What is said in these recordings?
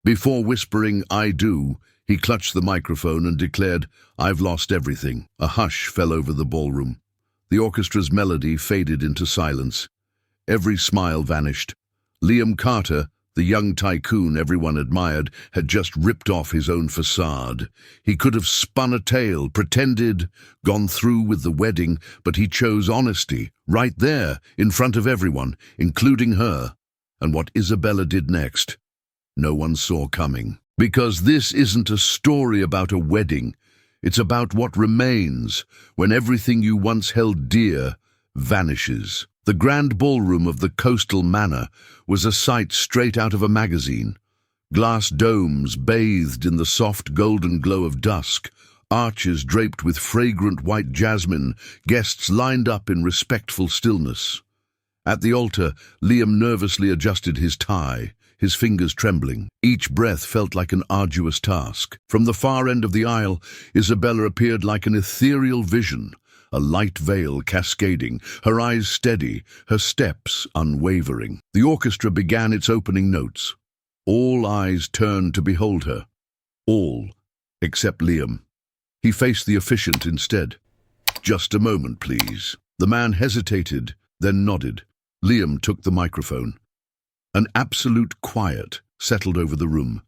Before whispering, "I do," he clutched the microphone and declared, "I've lost everything." A hush fell over the ballroom. The orchestra's melody faded into silence. Every smile vanished. Liam Carter, the young tycoon everyone admired, had just ripped off his own facade. He could have spun a tale, pretended, gone through with the wedding, but he chose honesty, right there, in front of everyone, including her. And what Isabella did next, no one saw coming. Because this isn't a story about a wedding. It's about what remains when everything you once held dear vanishes. The grand ballroom of the coastal manor was a sight straight out of a magazine. Glass domes bathed in the soft golden glow of dusk, arches draped with fragrant white jasmine, guests lined up in respectful stillness. At the altar, Liam nervously adjusted his tie, his fingers trembling. Each breath felt like an arduous task. From the far end of the aisle, Isabella appeared like an ethereal vision, a light veil cascading, her eyes steady, her steps unwavering. The orchestra began its opening notes. All eyes turned to behold her. All, except Liam. He faced the officiant instead. "Just a moment, please." The man hesitated, then nodded. Liam took the microphone. An absolute quiet settled over the room.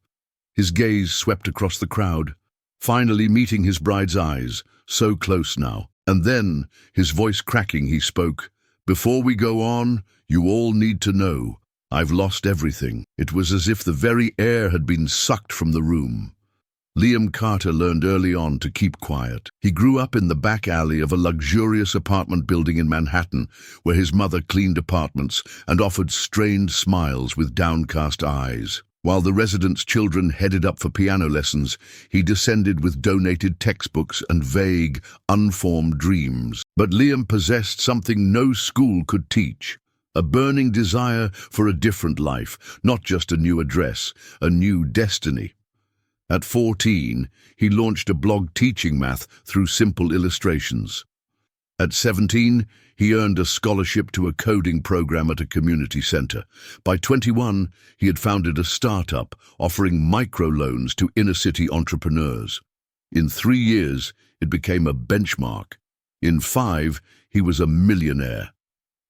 His gaze swept across the crowd, finally meeting his bride's eyes, so close now. And then, his voice cracking, he spoke, "Before we go on, you all need to know, I've lost everything." It was as if the very air had been sucked from the room. Liam Carter learned early on to keep quiet. He grew up in the back alley of a luxurious apartment building in Manhattan, where his mother cleaned apartments and offered strained smiles with downcast eyes. While the residents' children headed up for piano lessons, he descended with donated textbooks and vague, unformed dreams. But Liam possessed something no school could teach, a burning desire for a different life, not just a new address, a new destiny. At 14, he launched a blog teaching math through simple illustrations. At 17, he earned a scholarship to a coding program at a community center. By 21, he had founded a startup offering microloans to inner-city entrepreneurs. In 3 years, it became a benchmark. In 5, he was a millionaire.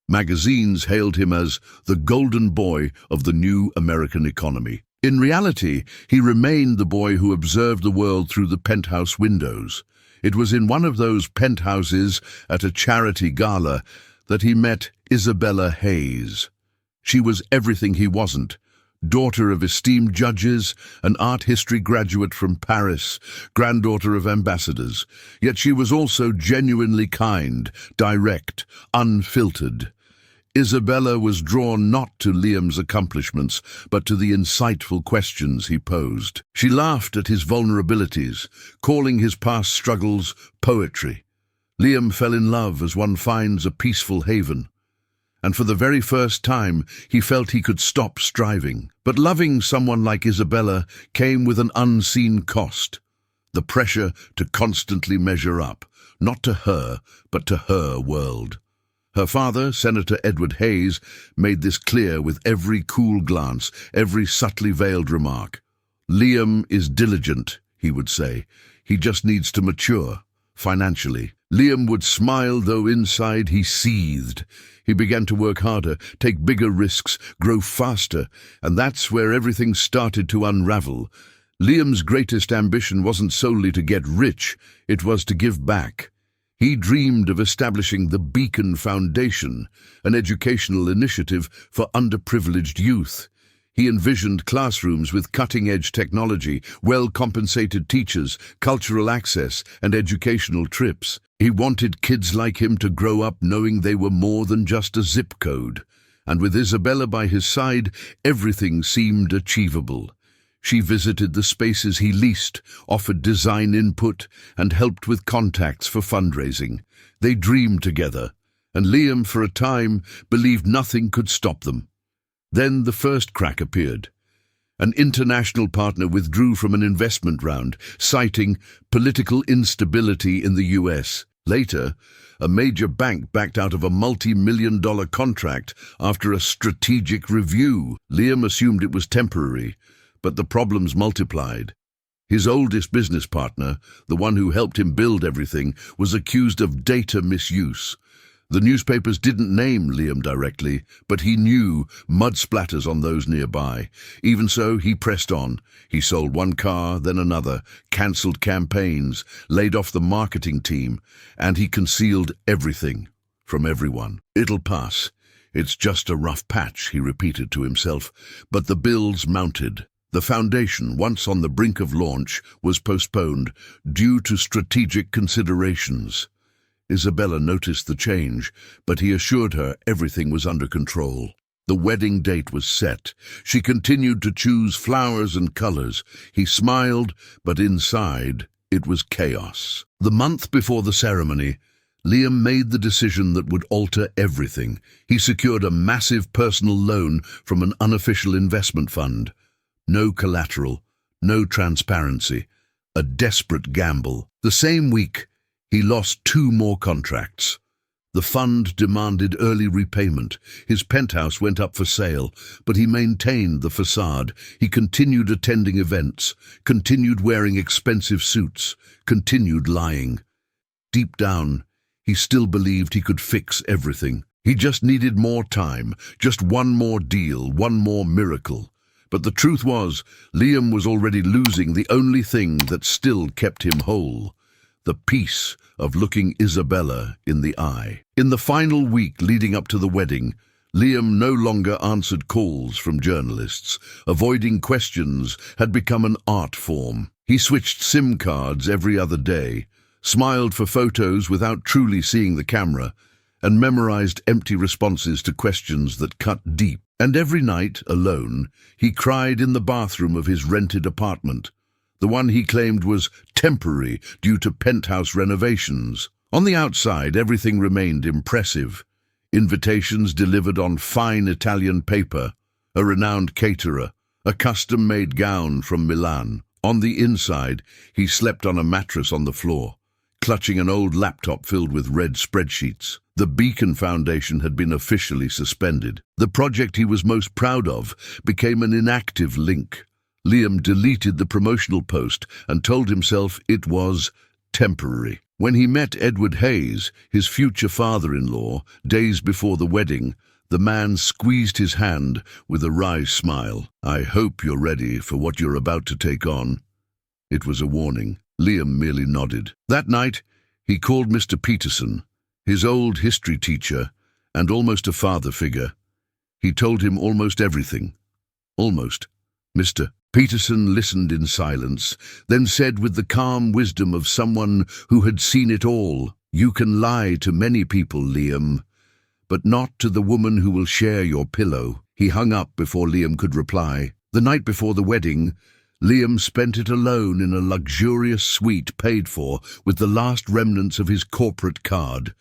Magazines hailed him as the golden boy of the new American economy. In reality, he remained the boy who observed the world through the penthouse windows. It was in one of those penthouses at a charity gala that he met Isabella Hayes. She was everything he wasn't. Daughter of esteemed judges, an art history graduate from Paris, granddaughter of ambassadors. Yet she was also genuinely kind, direct, unfiltered. Isabella was drawn not to Liam's accomplishments, but to the insightful questions he posed. She laughed at his vulnerabilities, calling his past struggles poetry. Liam fell in love as one finds a peaceful haven. And for the very first time, he felt he could stop striving. But loving someone like Isabella came with an unseen cost. The pressure to constantly measure up, not to her, but to her world. Her father, Senator Edward Hayes, made this clear with every cool glance, every subtly veiled remark. "Liam is diligent," he would say. "He just needs to mature, financially." Liam would smile, though inside he seethed. He began to work harder, take bigger risks, grow faster, and that's where everything started to unravel. Liam's greatest ambition wasn't solely to get rich, it was to give back. He dreamed of establishing the Beacon Foundation, an educational initiative for underprivileged youth. He envisioned classrooms with cutting-edge technology, well-compensated teachers, cultural access, and educational trips. He wanted kids like him to grow up knowing they were more than just a zip code. And with Isabella by his side, everything seemed achievable. She visited the spaces he leased, offered design input, and helped with contacts for fundraising. They dreamed together, and Liam, for a time, believed nothing could stop them. Then the first crack appeared. An international partner withdrew from an investment round, citing political instability in the US. Later, a major bank backed out of a multi-million-dollar contract after a strategic review. Liam assumed it was temporary, but the problems multiplied. His oldest business partner, the one who helped him build everything, was accused of data misuse. The newspapers didn't name Liam directly, but he knew mud splatters on those nearby. Even so, he pressed on. He sold one car, then another, cancelled campaigns, laid off the marketing team, and he concealed everything from everyone. "It'll pass. It's just a rough patch," he repeated to himself, but the bills mounted. The foundation, once on the brink of launch, was postponed due to strategic considerations. Isabella noticed the change, but he assured her everything was under control. The wedding date was set. She continued to choose flowers and colors. He smiled, but inside it was chaos. The month before the ceremony, Liam made the decision that would alter everything. He secured a massive personal loan from an unofficial investment fund. No collateral, no transparency, a desperate gamble. The same week, he lost 2 more contracts. The fund demanded early repayment. His penthouse went up for sale, but he maintained the facade. He continued attending events, continued wearing expensive suits, continued lying. Deep down, he still believed he could fix everything. He just needed more time, just one more deal, one more miracle. But the truth was, Liam was already losing the only thing that still kept him whole: the peace of looking Isabella in the eye. In the final week leading up to the wedding, Liam no longer answered calls from journalists. Avoiding questions had become an art form. He switched SIM cards every other day, smiled for photos without truly seeing the camera, and memorized empty responses to questions that cut deep. And every night, alone, he cried in the bathroom of his rented apartment, the one he claimed was temporary due to penthouse renovations. On the outside, everything remained impressive. Invitations delivered on fine Italian paper, a renowned caterer, a custom-made gown from Milan. On the inside, he slept on a mattress on the floor, clutching an old laptop filled with red spreadsheets. The Beacon Foundation had been officially suspended. The project he was most proud of became an inactive link. Liam deleted the promotional post and told himself it was temporary. When he met Edward Hayes, his future father-in-law, days before the wedding, the man squeezed his hand with a wry smile. "I hope you're ready for what you're about to take on." It was a warning. Liam merely nodded. That night, he called Mr. Peterson, his old history teacher and almost a father figure. He told him almost everything. Almost. Mr. Peterson listened in silence, then said with the calm wisdom of someone who had seen it all, "You can lie to many people, Liam, but not to the woman who will share your pillow." He hung up before Liam could reply. The night before the wedding, Liam spent it alone in a luxurious suite paid for with the last remnants of his corporate card.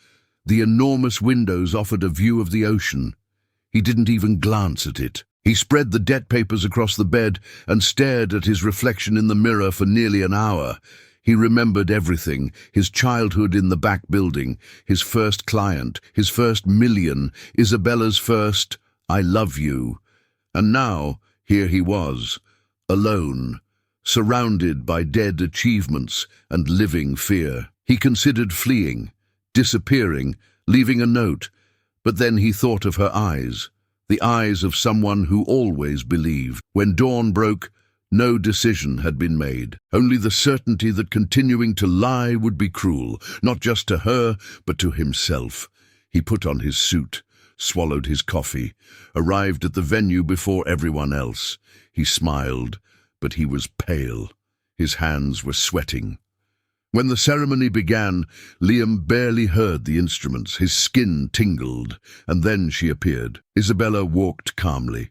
The enormous windows offered a view of the ocean. He didn't even glance at it. He spread the debt papers across the bed and stared at his reflection in the mirror for nearly an hour. He remembered everything: his childhood in the back building, his first client, his first million, Isabella's first "I love you." And now, here he was, alone, surrounded by dead achievements and living fear. He considered fleeing, disappearing, leaving a note, but then he thought of her eyes, the eyes of someone who always believed. When dawn broke, no decision had been made, only the certainty that continuing to lie would be cruel, not just to her, but to himself. He put on his suit, swallowed his coffee, arrived at the venue before everyone else. He smiled, but he was pale. His hands were sweating. When the ceremony began, Liam barely heard the instruments. His skin tingled, and then she appeared. Isabella walked calmly.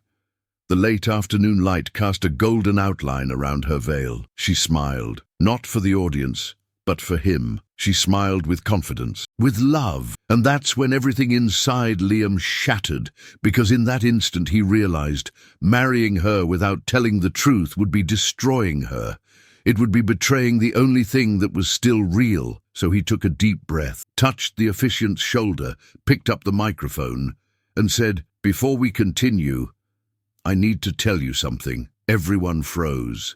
The late afternoon light cast a golden outline around her veil. She smiled, not for the audience, but for him. She smiled with confidence, with love. And that's when everything inside Liam shattered, because in that instant he realized marrying her without telling the truth would be destroying her. It would be betraying the only thing that was still real. So he took a deep breath, touched the officiant's shoulder, picked up the microphone, and said, "Before we continue, I need to tell you something." Everyone froze.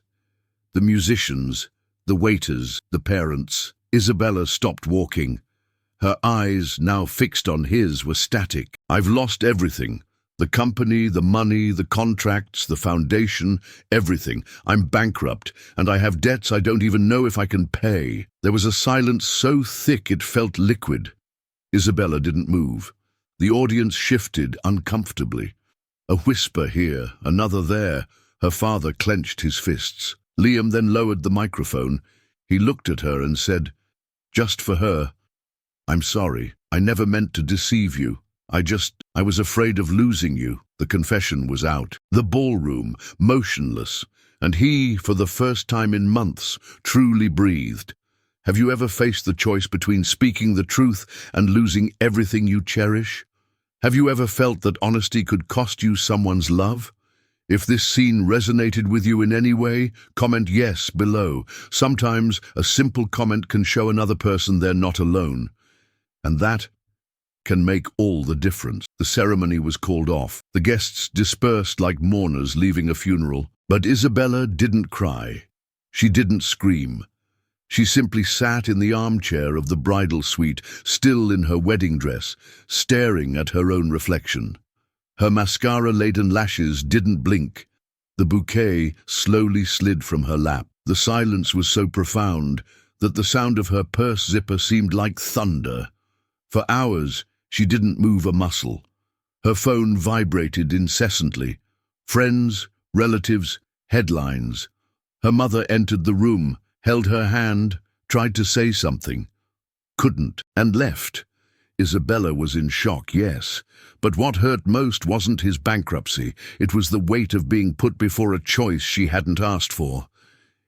The musicians, the waiters, the parents. Isabella stopped walking. Her eyes, now fixed on his, were static. "I've lost everything. The company, the money, the contracts, the foundation, everything. I'm bankrupt, and I have debts I don't even know if I can pay." There was a silence so thick it felt liquid. Isabella didn't move. The audience shifted uncomfortably. A whisper here, another there. Her father clenched his fists. Liam then lowered the microphone. He looked at her and said, just for her, "I'm sorry. I never meant to deceive you. I was afraid of losing you." The confession was out. The ballroom, motionless, and he, for the first time in months, truly breathed. Have you ever faced the choice between speaking the truth and losing everything you cherish? Have you ever felt that honesty could cost you someone's love? If this scene resonated with you in any way, comment yes below. Sometimes a simple comment can show another person they're not alone. And that can make all the difference. The ceremony was called off. The guests dispersed like mourners leaving a funeral. But Isabella didn't cry. She didn't scream. She simply sat in the armchair of the bridal suite, still in her wedding dress, staring at her own reflection. Her mascara-laden lashes didn't blink. The bouquet slowly slid from her lap. The silence was so profound that the sound of her purse zipper seemed like thunder. For hours, she didn't move a muscle. Her phone vibrated incessantly. Friends, relatives, headlines. Her mother entered the room, held her hand, tried to say something. Couldn't, and left. Isabella was in shock, yes, but what hurt most wasn't his bankruptcy. It was the weight of being put before a choice she hadn't asked for.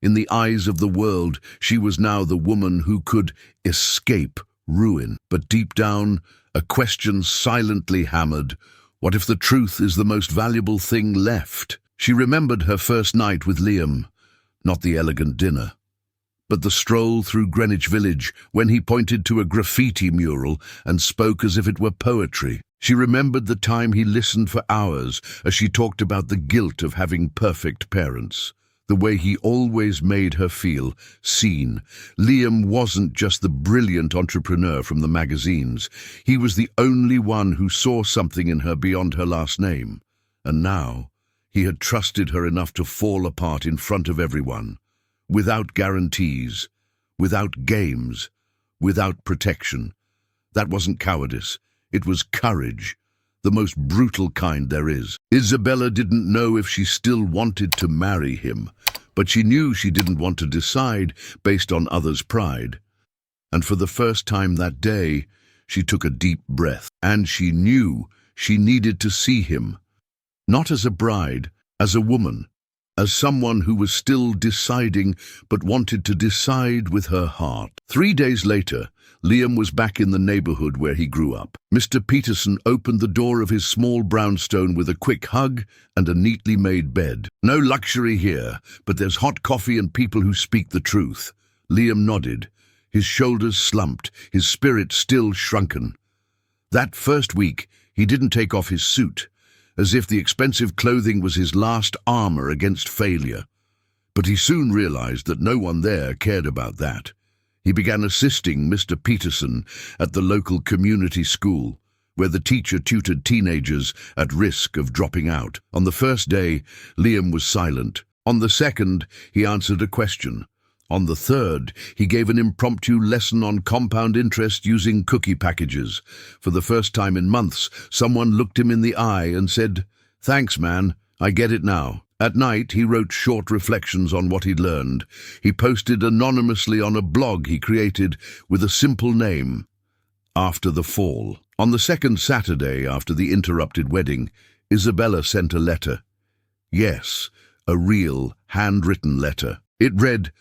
In the eyes of the world, she was now the woman who could escape ruin. But deep down, a question silently hammered. What if the truth is the most valuable thing left? She remembered her first night with Liam, not the elegant dinner, but the stroll through Greenwich Village when he pointed to a graffiti mural and spoke as if it were poetry. She remembered the time he listened for hours as she talked about the guilt of having perfect parents, the way he always made her feel seen. Liam wasn't just the brilliant entrepreneur from the magazines. He was the only one who saw something in her beyond her last name. And now, he had trusted her enough to fall apart in front of everyone. Without guarantees, without games, without protection. That wasn't cowardice, it was courage, the most brutal kind there is. Isabella didn't know if she still wanted to marry him, but she knew she didn't want to decide based on others' pride. And for the first time that day, she took a deep breath, and she knew she needed to see him, not as a bride, as a woman. As someone who was still deciding but wanted to decide with her heart. 3 days later, Liam was back in the neighborhood where he grew up. Mr. Peterson opened the door of his small brownstone with a quick hug and a neatly made bed. "No luxury here, but there's hot coffee and people who speak the truth." Liam nodded. His shoulders slumped, his spirit still shrunken. That first week, he didn't take off his suit, as if the expensive clothing was his last armor against failure. But he soon realized that no one there cared about that. He began assisting Mr. Peterson at the local community school, where the teacher tutored teenagers at risk of dropping out. On the first day, Liam was silent. On the second, he answered a question. On the third, he gave an impromptu lesson on compound interest using cookie packages. For the first time in months, someone looked him in the eye and said, "Thanks, man, I get it now." At night, he wrote short reflections on what he'd learned. He posted anonymously on a blog he created with a simple name, After the Fall. On the second Saturday after the interrupted wedding, Isabella sent a letter. Yes, a real, handwritten letter. It read,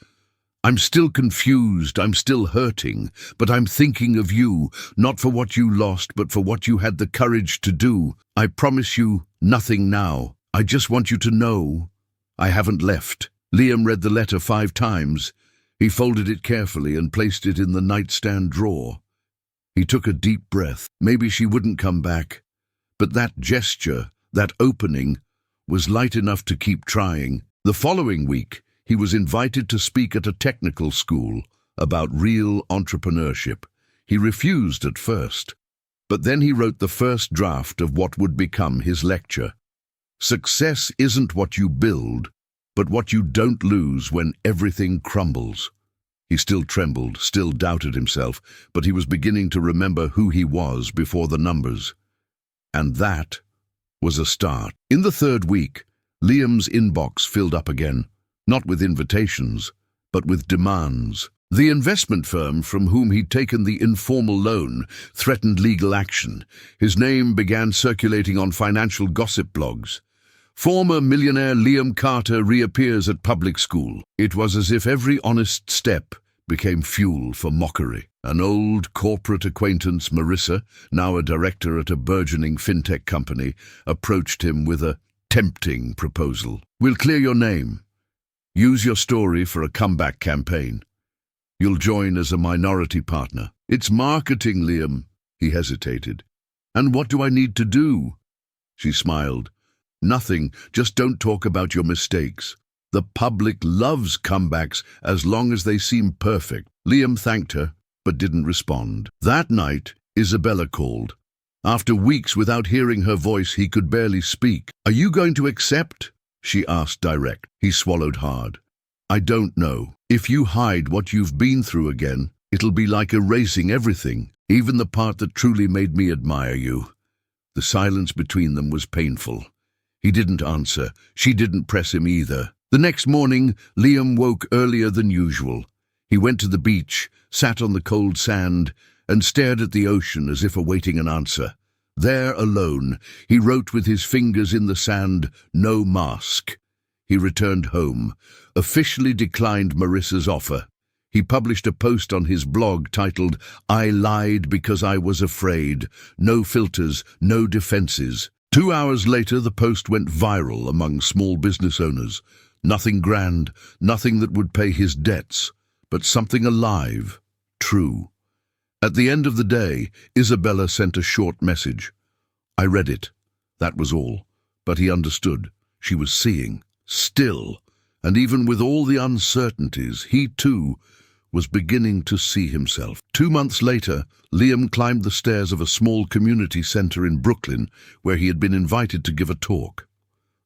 "I'm still confused, I'm still hurting, but I'm thinking of you, not for what you lost, but for what you had the courage to do. I promise you nothing now. I just want you to know I haven't left." Liam read the letter 5 times. He folded it carefully and placed it in the nightstand drawer. He took a deep breath. Maybe she wouldn't come back, but that gesture, that opening, was light enough to keep trying. The following week, he was invited to speak at a technical school about real entrepreneurship. He refused at first, but then he wrote the first draft of what would become his lecture. Success isn't what you build, but what you don't lose when everything crumbles. He still trembled, still doubted himself, but he was beginning to remember who he was before the numbers. And that was a start. In the third week, Liam's inbox filled up again, not with invitations, but with demands. The investment firm from whom he'd taken the informal loan threatened legal action. His name began circulating on financial gossip blogs. Former millionaire Liam Carter reappears at public school. It was as if every honest step became fuel for mockery. An old corporate acquaintance, Marissa, now a director at a burgeoning fintech company, approached him with a tempting proposal. "We'll clear your name. Use your story for a comeback campaign. You'll join as a minority partner." "It's marketing, Liam," he hesitated. "And what do I need to do?" She smiled. "Nothing, just don't talk about your mistakes. The public loves comebacks as long as they seem perfect." Liam thanked her, but didn't respond. That night, Isabella called. After weeks without hearing her voice, he could barely speak. "Are you going to accept?" she asked direct. He swallowed hard. "I don't know. If you hide what you've been through again, it'll be like erasing everything, even the part that truly made me admire you." The silence between them was painful. He didn't answer. She didn't press him either. The next morning, Liam woke earlier than usual. He went to the beach, sat on the cold sand, and stared at the ocean as if awaiting an answer. There, alone, he wrote with his fingers in the sand, "No mask." He returned home, officially declined Marissa's offer. He published a post on his blog titled, "I lied because I was afraid. No filters, no defenses." 2 hours later, the post went viral among small business owners. Nothing grand, nothing that would pay his debts, but something alive, true. At the end of the day, Isabella sent a short message. I read it. That was all. But he understood. She was seeing, still, and even with all the uncertainties, he too was beginning to see himself. 2 months later, Liam climbed the stairs of a small community center in Brooklyn, where he had been invited to give a talk.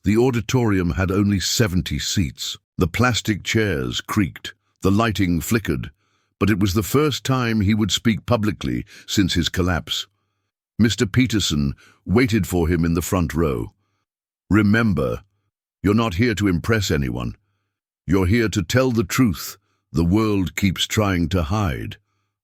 The auditorium had only 70 seats. The plastic chairs creaked, the lighting flickered, but it was the first time he would speak publicly since his collapse. Mr. Peterson waited for him in the front row. "Remember, you're not here to impress anyone. You're here to tell the truth the world keeps trying to hide."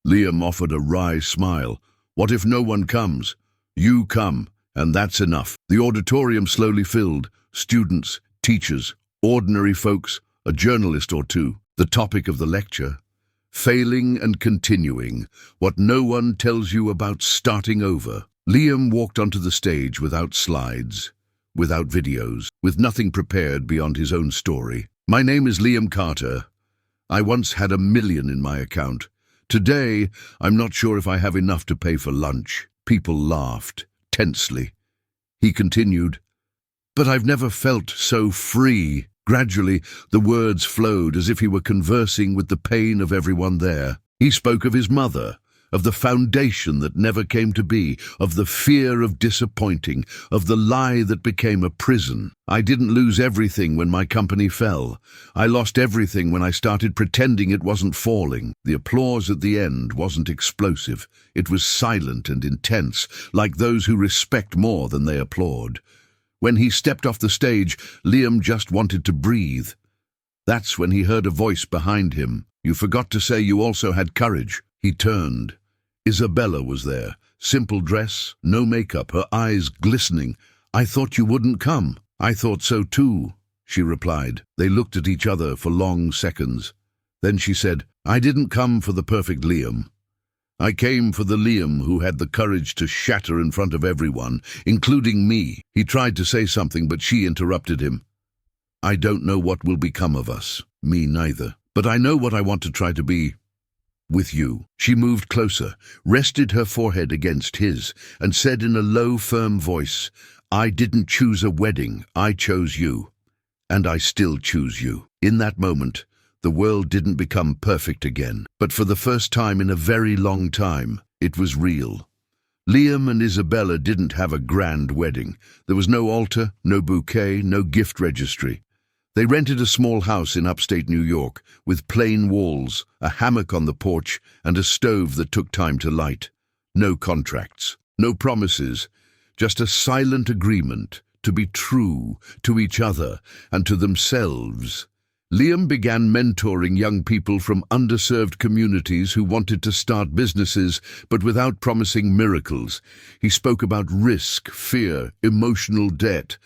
Liam offered a wry smile. "What if no one comes? You come, and that's enough." The auditorium slowly filled. Students, teachers, ordinary folks, a journalist or two. The topic of the lecture: failing and continuing, what no one tells you about starting over. Liam walked onto the stage without slides, without videos, with nothing prepared beyond his own story. "My name is Liam Carter. I once had $1 million in my account. Today, I'm not sure if I have enough to pay for lunch." People laughed, tensely. He continued, "But I've never felt so free." Gradually, the words flowed as if he were conversing with the pain of everyone there. He spoke of his mother, of the foundation that never came to be, of the fear of disappointing, of the lie that became a prison. "I didn't lose everything when my company fell. I lost everything when I started pretending it wasn't falling." The applause at the end wasn't explosive. It was silent and intense, like those who respect more than they applaud. When he stepped off the stage, Liam just wanted to breathe. That's when he heard a voice behind him. "You forgot to say you also had courage." He turned. Isabella was there. Simple dress, no makeup, her eyes glistening. "I thought you wouldn't come." "I thought so too," she replied. They looked at each other for long seconds. Then she said, "I didn't come for the perfect Liam. I came for the Liam who had the courage to shatter in front of everyone, including me." He tried to say something, but she interrupted him. "I don't know what will become of us. Me neither. But I know what I want to try to be. With you." She moved closer, rested her forehead against his, and said in a low, firm voice, "I didn't choose a wedding. I chose you. and I still choose you. In that moment, the world didn't become perfect again, but for the first time in a very long time, it was real. Liam and Isabella didn't have a grand wedding. There was no altar, no bouquet, no gift registry. They rented a small house in upstate New York with plain walls, a hammock on the porch, and a stove that took time to light. No contracts, no promises, just a silent agreement to be true to each other and to themselves. Liam began mentoring young people from underserved communities who wanted to start businesses, but without promising miracles. He spoke about risk, fear, emotional debt,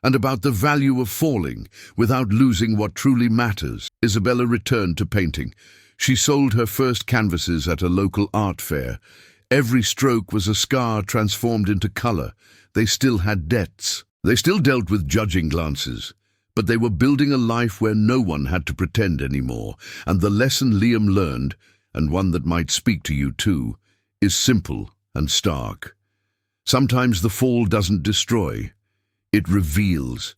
and about the value of falling without losing what truly matters. Isabella returned to painting. She sold her first canvases at a local art fair. Every stroke was a scar transformed into color. They still had debts. They still dealt with judging glances. But they were building a life where no one had to pretend anymore. And the lesson Liam learned, and one that might speak to you too, is simple and stark. Sometimes the fall doesn't destroy. It reveals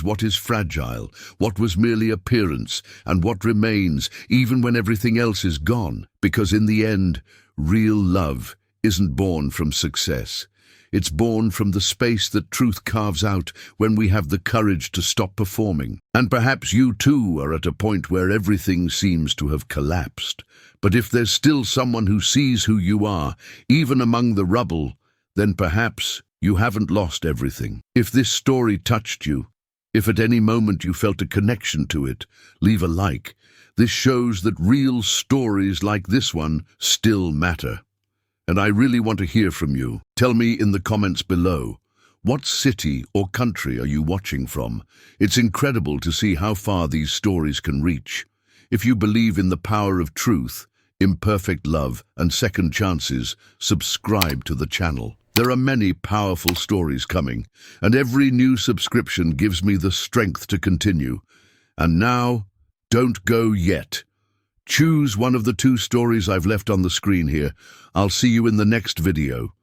what is fragile, what was merely appearance, and what remains even when everything else is gone. Because in the end, real love isn't born from success. It's born from the space that truth carves out when we have the courage to stop performing. And perhaps you too are at a point where everything seems to have collapsed. But if there's still someone who sees who you are, even among the rubble, then perhaps you haven't lost everything. If this story touched you, if at any moment you felt a connection to it, leave a like. This shows that real stories like this one still matter. And I really want to hear from you. Tell me in the comments below, what city or country are you watching from? It's incredible to see how far these stories can reach. If you believe in the power of truth, imperfect love, and second chances, subscribe to the channel. There are many powerful stories coming, and every new subscription gives me the strength to continue. And now, don't go yet. Choose one of the two stories I've left on the screen here. I'll see you in the next video.